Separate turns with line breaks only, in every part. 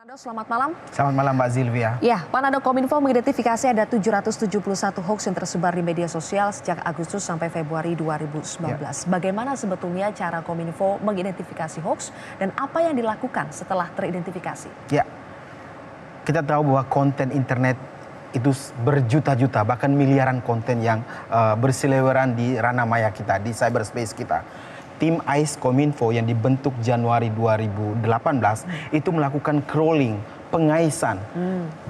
Nado, selamat malam.
Selamat malam Mbak Zilvia.
Ya, Pak Nado, Kominfo mengidentifikasi ada 771 hoax yang tersebar di media sosial sejak Agustus sampai Februari 2019. Bagaimana sebetulnya cara Kominfo mengidentifikasi hoax dan apa yang dilakukan setelah teridentifikasi?
Ya, kita tahu bahwa konten internet itu berjuta-juta, bahkan miliaran konten yang berseliweran di ranah maya kita, di cyberspace kita. Tim AIS Kominfo yang dibentuk Januari 2018 itu melakukan crawling, pengaisan.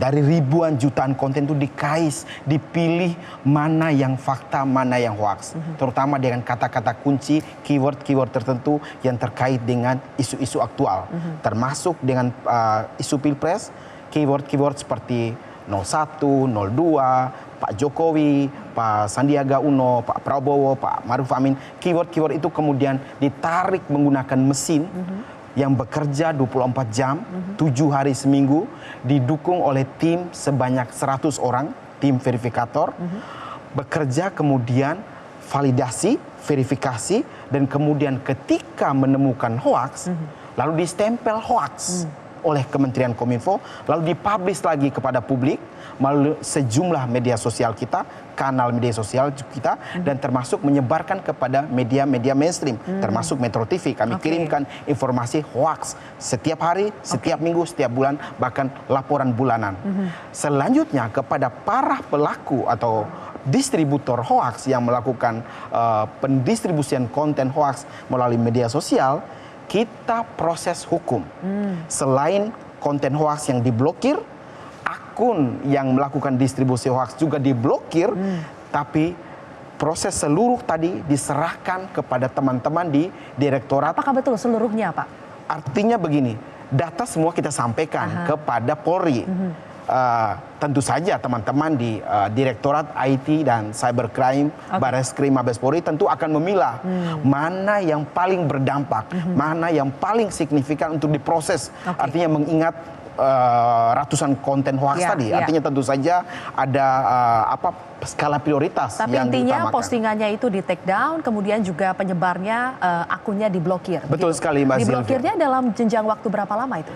Dari ribuan jutaan konten itu dikais, dipilih mana yang fakta, mana yang hoax. Terutama dengan kata-kata kunci, keyword-keyword tertentu yang terkait dengan isu-isu aktual. Termasuk dengan isu Pilpres, keyword-keyword seperti 01, 02, Pak Jokowi, Pak Sandiaga Uno, Pak Prabowo, Pak Maruf Amin. Keyword-keyword itu kemudian ditarik menggunakan mesin yang bekerja 24 jam, 7 hari seminggu, didukung oleh tim sebanyak 100 orang, tim verifikator, bekerja kemudian validasi, verifikasi, dan kemudian ketika menemukan hoax, lalu distempel hoax oleh Kementerian Kominfo, lalu dipublish lagi kepada publik melalui sejumlah media sosial kita, kanal media sosial kita, dan termasuk menyebarkan kepada media-media mainstream, termasuk Metro TV. Kami kirimkan informasi hoax setiap hari, setiap minggu, setiap bulan, bahkan laporan bulanan. Selanjutnya kepada para pelaku atau distributor hoax yang melakukan pendistribusian konten hoax melalui media sosial, kita proses hukum. Selain konten hoax yang diblokir, akun yang melakukan distribusi hoax juga diblokir, tapi proses seluruh tadi diserahkan kepada teman-teman di direktorat.
Apakah betul seluruhnya, Pak?
Artinya begini, data semua kita sampaikan kepada Polri. Tentu saja teman-teman di Direktorat IT dan Cybercrime, Barreskrim Mabes Polri tentu akan memilah mana yang paling berdampak, mana yang paling signifikan untuk diproses. Artinya mengingat ratusan konten hoax tadi. Artinya tentu saja ada skala prioritas.
Tapi
yang
intinya
diutamakan.
postingannya itu di take down, kemudian juga penyebarnya akunnya diblokir.
Betul sekali Mbak Zilvia.
Diblokirnya dalam jenjang waktu berapa lama itu?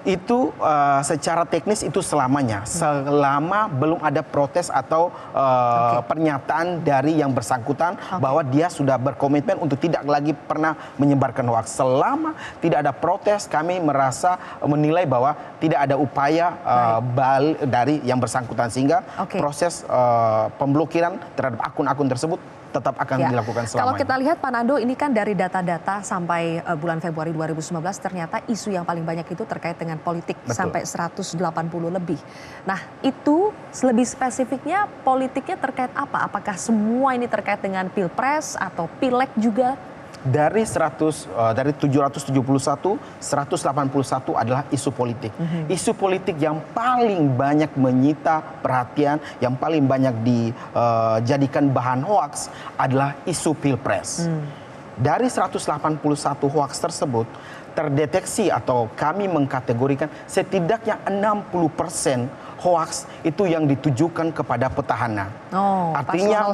Itu secara teknis itu selamanya, selama belum ada protes atau pernyataan dari yang bersangkutan bahwa dia sudah berkomitmen untuk tidak lagi pernah menyebarkan hoax. Selama tidak ada protes, kami merasa menilai bahwa tidak ada upaya dari yang bersangkutan, sehingga proses pemblokiran terhadap akun-akun tersebut tetap akan dilakukan selamanya.
Kalau kita lihat Pak Nando, ini kan dari data-data sampai bulan Februari 2019 ternyata isu yang paling banyak itu terkait dengan politik. Sampai 180 lebih. Nah, itu lebih spesifiknya politiknya terkait apa? Apakah semua ini terkait dengan Pilpres atau Pileg juga?
Dari 771, 181 adalah isu politik. Isu politik yang paling banyak menyita perhatian, yang paling banyak dijadikan bahan hoaks adalah isu Pilpres. Dari 181 hoaks tersebut, terdeteksi atau kami mengkategorikan setidaknya 60% hoaks itu yang ditujukan kepada petahana. Artinya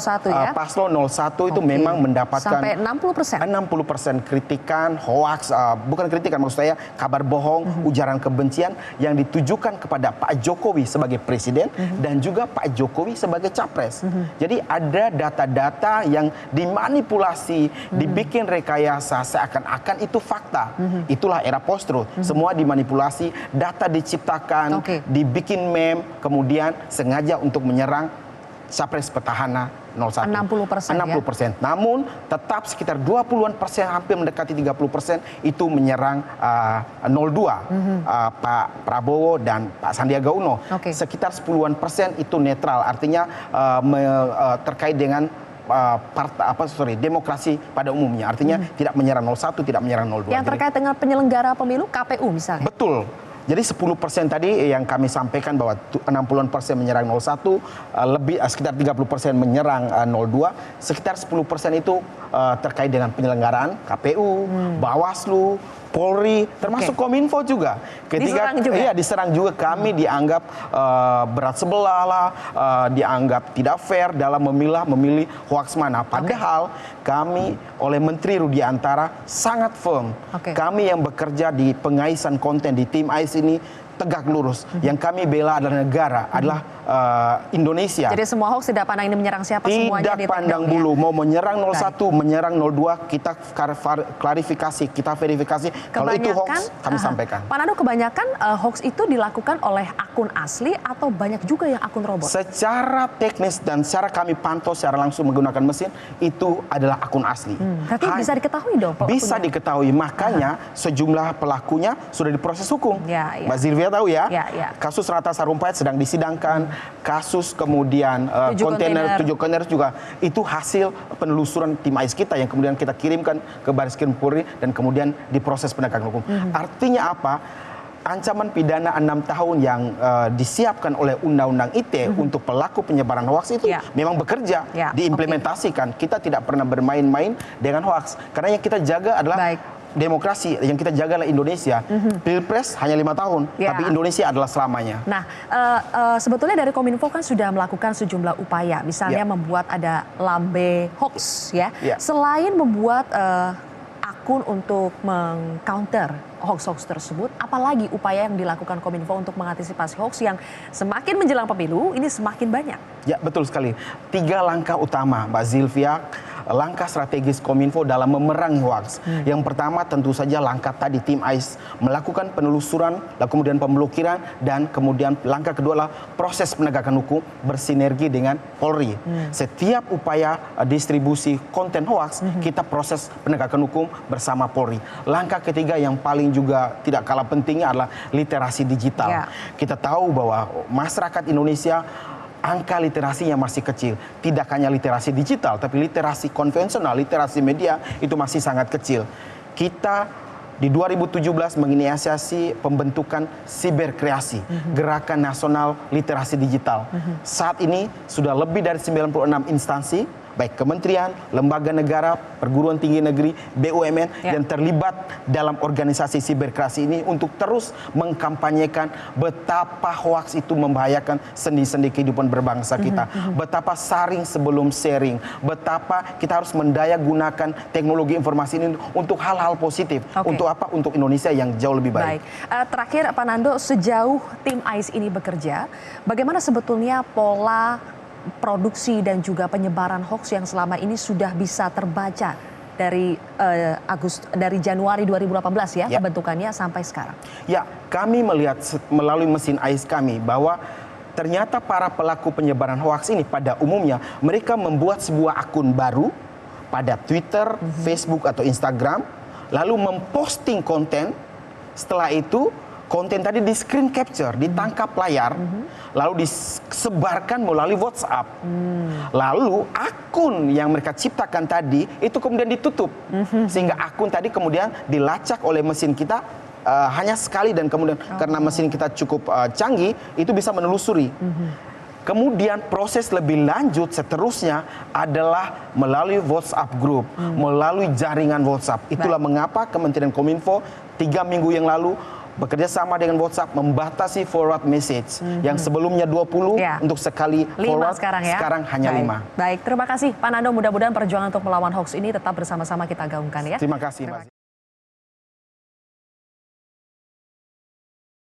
Paslon 01 itu memang mendapatkan
sampai 60%
kritikan, hoaks, bukan kritikan, maksud saya kabar bohong, ujaran kebencian yang ditujukan kepada Pak Jokowi sebagai presiden dan juga Pak Jokowi sebagai capres. Jadi ada data-data yang dimanipulasi, dibikin rekayasa seakan-akan itu fakta. Itulah era post-truth. Semua dimanipulasi, data diciptakan, dibikin meme, kemudian sengaja untuk menyerang capres petahana 01. 60%. Namun tetap sekitar 20-an%, hampir mendekati 30% itu menyerang 02, Pak Prabowo dan Pak Sandiaga Uno. Sekitar 10-an% itu netral, artinya terkait dengan demokrasi pada umumnya. Artinya tidak menyerang 01, tidak menyerang 02.
Yang terkait dengan penyelenggara pemilu, KPU misalnya?
Betul. Jadi 10% tadi yang kami sampaikan bahwa 60-an% menyerang 01, sekitar 30% menyerang 02, sekitar 10% itu terkait dengan penyelenggaraan KPU, Bawaslu, Polri, termasuk Kominfo juga. Ketika diserang juga kami dianggap berat sebelah lah, dianggap tidak fair dalam memilih hoaks mana. Padahal kami oleh Menteri Rudiantara sangat firm. Kami yang bekerja di pengaisan konten di tim AIS ini tegak lurus. Yang kami bela adalah negara, adalah Indonesia.
Jadi semua hoax tidak pandang ini menyerang siapa, semuanya
Tidak pandang bulu, mau menyerang 01, menyerang 02, kita klarifikasi, kita verifikasi. Kalau itu hoax, kami sampaikan.
Pak Nando, kebanyakan hoax itu dilakukan oleh akun asli atau banyak juga yang akun robot?
Secara teknis dan secara kami pantau secara langsung menggunakan mesin, itu adalah akun asli.
Berarti bisa diketahui dong pelakunya?
Bisa diketahui, makanya sejumlah pelakunya sudah diproses hukum.
Ya, ya.
Mbak Zilvia tahu ya,
ya.
Kasus Ratna Sarumpait sedang disidangkan, kasus kemudian 7 kontainer juga, itu hasil penelusuran tim AIS kita yang kemudian kita kirimkan ke Barreskrim Polri dan kemudian diproses penegakan hukum. Artinya apa? Ancaman pidana 6 tahun yang disiapkan oleh Undang-Undang ITE untuk pelaku penyebaran hoaks itu memang bekerja, diimplementasikan. Kita tidak pernah bermain-main dengan hoaks. Karena yang kita jaga adalah demokrasi, yang kita jaga adalah Indonesia. Pilpres hanya 5 tahun, tapi Indonesia adalah selamanya.
Nah, sebetulnya dari Kominfo kan sudah melakukan sejumlah upaya, misalnya membuat ada lambe hoax, ya. Selain membuat akun untuk meng-counter hoax-hoax tersebut, apalagi upaya yang dilakukan Kominfo untuk mengantisipasi hoax yang semakin menjelang pemilu ini semakin banyak?
Ya, betul sekali. 3 langkah utama, Mbak Zilvia, langkah strategis Kominfo dalam memerangi hoax. Yang pertama tentu saja langkah tadi tim AIS melakukan penelusuran, lalu kemudian pemblokiran, dan kemudian langkah kedua adalah proses penegakan hukum bersinergi dengan Polri. Setiap upaya distribusi konten hoax, kita proses penegakan hukum bersama Polri. Langkah ketiga yang paling juga tidak kalah pentingnya adalah literasi digital. Kita tahu bahwa masyarakat Indonesia angka literasinya masih kecil. Tidak hanya literasi digital, tapi literasi konvensional, literasi media itu masih sangat kecil. Kita di 2017 menginisiasi pembentukan Siberkreasi, Gerakan Nasional Literasi Digital. Saat ini sudah lebih dari 96 instansi, baik kementerian, lembaga negara, perguruan tinggi negeri, BUMN yang terlibat dalam organisasi Siberkreasi ini untuk terus mengkampanyekan betapa hoaks itu membahayakan sendi-sendi kehidupan berbangsa kita. Betapa saring sebelum sharing, betapa kita harus mendaya gunakan teknologi informasi ini untuk hal-hal positif. Untuk apa? Untuk Indonesia yang jauh lebih baik.
Terakhir Pak Nando, sejauh tim AIS ini bekerja, bagaimana sebetulnya pola produksi dan juga penyebaran hoax yang selama ini sudah bisa terbaca dari Januari 2018 pembentukannya sampai sekarang? Ya,
kami melihat melalui mesin AIS kami bahwa ternyata para pelaku penyebaran hoax ini pada umumnya mereka membuat sebuah akun baru pada Twitter, Facebook atau Instagram, lalu memposting konten. Setelah itu konten tadi di screen capture, ditangkap layar, lalu disebarkan melalui WhatsApp. Lalu akun yang mereka ciptakan tadi itu kemudian ditutup. Sehingga akun tadi kemudian dilacak oleh mesin kita hanya sekali dan kemudian karena mesin kita cukup canggih, itu bisa menelusuri. Kemudian proses lebih lanjut seterusnya adalah melalui WhatsApp group, melalui jaringan WhatsApp. Itulah mengapa Kementerian Kominfo 3 minggu yang lalu bekerja sama dengan WhatsApp membatasi forward message yang sebelumnya 20 untuk sekali forward, sekarang hanya 5.
Baik, terima kasih Pak Nando. Mudah-mudahan perjuangan untuk melawan hoax ini tetap bersama-sama kita gaungkan ya.
Terima kasih Mas.